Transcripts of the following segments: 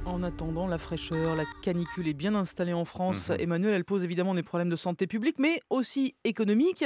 En attendant, la fraîcheur, la canicule est bien installée en France. Mhm. Emmanuel, elle pose évidemment des problèmes de santé publique, mais aussi économiques.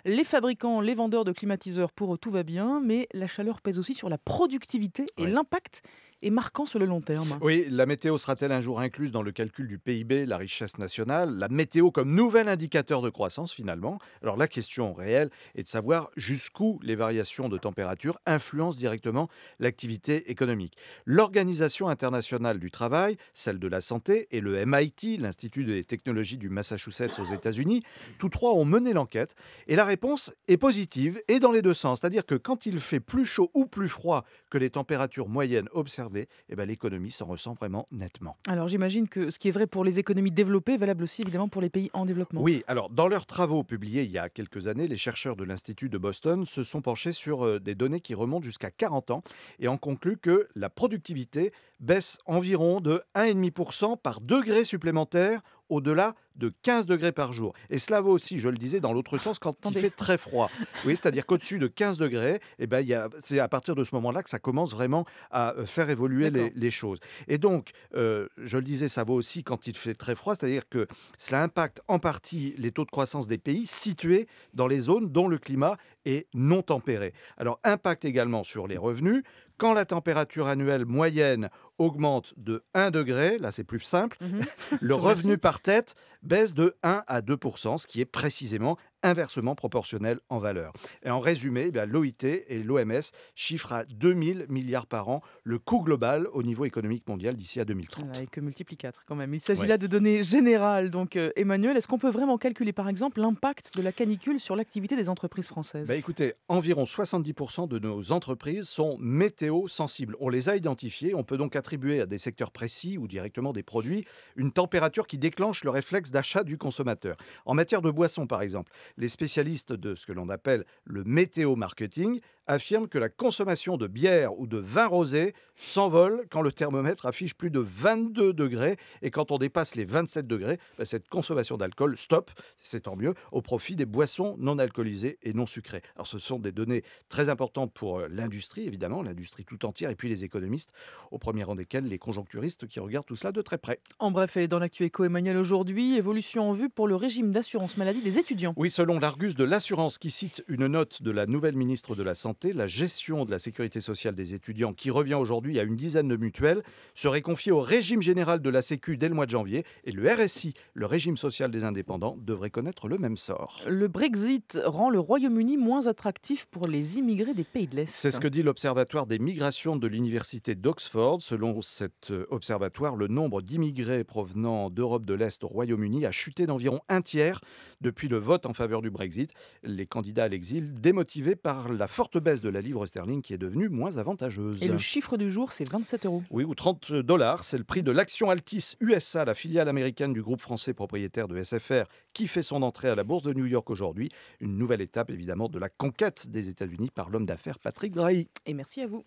Les fabricants, les vendeurs de climatiseurs, pour eux, tout va bien, mais la chaleur pèse aussi sur la productivité et Ouais. l'impact est marquant sur le long terme. Oui, la météo sera-t-elle un jour incluse dans le calcul du PIB, la richesse nationale? La météo comme nouvel indicateur de croissance finalement. Alors la question réelle est de savoir jusqu'où les variations de température influencent directement l'activité économique. L'Organisation internationale du travail, celle de la santé et le MIT, l'Institut des technologies du Massachusetts aux États-Unis, tous trois ont mené l'enquête et la réponse est positive et dans les deux sens. C'est-à-dire que quand il fait plus chaud ou plus froid que les températures moyennes observées, eh ben, l'économie s'en ressent vraiment nettement. Alors j'imagine que ce qui est vrai pour les économies développées est valable aussi évidemment pour les pays en développement. Oui, alors dans leurs travaux publiés il y a quelques années, les chercheurs de l'Institut de Boston se sont penchés sur des données qui remontent jusqu'à 40 ans et ont conclu que la productivité baisse environ de 1,5% par degré supplémentaire au-delà de 15 degrés par jour. Et cela vaut aussi, je le disais, dans l'autre sens quand il Attendez. fait très froid. Oui, c'est-à-dire qu'au-dessus de 15 degrés, eh ben, c'est à partir de ce moment-là que ça commence vraiment à faire évoluer D'accord. les choses. Et donc, je le disais, ça vaut aussi quand il fait très froid, c'est-à-dire que cela impacte en partie les taux de croissance des pays situés dans les zones dont le climat est non tempéré. Alors, impact également sur les revenus. Quand la température annuelle moyenne augmente de 1 degré, là c'est plus simple, Mhm. le Je vous remercie. revenu par tête baisse de 1 à 2 ce qui est précisément inversement proportionnel en valeur. Et en résumé, l'OIT et l'OMS chiffrent à 2000 milliards par an le coût global au niveau économique mondial d'ici à Voilà, 2030. et que multiplie 4 quand même. Il s'agit Ouais. là de données générales. Donc, Emmanuel, est-ce qu'on peut vraiment calculer par exemple l'impact de la canicule sur l'activité des entreprises françaises? Écoutez, environ 70% de nos entreprises sont météo sensibles. On les a identifiées, on peut donc attribuer à des secteurs précis ou directement des produits une température qui déclenche le réflexe d'achat du consommateur. En matière de boissons par exemple, les spécialistes de ce que l'on appelle le météo marketing affirment que la consommation de bière ou de vin rosé s'envole quand le thermomètre affiche plus de 22 degrés et quand on dépasse les 27 degrés, cette consommation d'alcool stop, c'est tant mieux, au profit des boissons non alcoolisées et non sucrées. Alors ce sont des données très importantes pour l'industrie, évidemment, l'industrie tout entière, et puis les économistes, au premier rang desquels les conjoncturistes qui regardent tout cela de très près. En bref, et dans l'actu éco, Emmanuel, aujourd'hui, évolution en vue pour le régime d'assurance maladie des étudiants. Oui, selon l'Argus de l'assurance qui cite une note de la nouvelle ministre de la Santé, la gestion de la sécurité sociale des étudiants, qui revient aujourd'hui à une dizaine de mutuelles, serait confiée au régime général de la Sécu dès le mois de janvier, et le RSI, le régime social des indépendants, devrait connaître le même sort. Le Brexit rend le Royaume-Uni moins attractif pour les immigrés des pays de C'est l'Est. ce que dit l'Observatoire des migrations de l'Université d'Oxford. Selon cet observatoire, le nombre d'immigrés provenant d'Europe de l'Est au Royaume-Uni a chuté d'environ un tiers depuis le vote en faveur du Brexit. Les candidats à l'exil démotivés par la forte baisse de la livre sterling qui est devenue moins Et avantageuse. le chiffre du jour, c'est 27 €. Oui, ou 30 dollars, c'est le prix de l'action Altis USA, la filiale américaine du groupe français propriétaire de SFR, qui fait son entrée à la bourse de New York aujourd'hui. Une nouvelle étape évidemment de la conquête des États-Unis par l'homme d'affaires Patrick Drahi. Et merci à vous.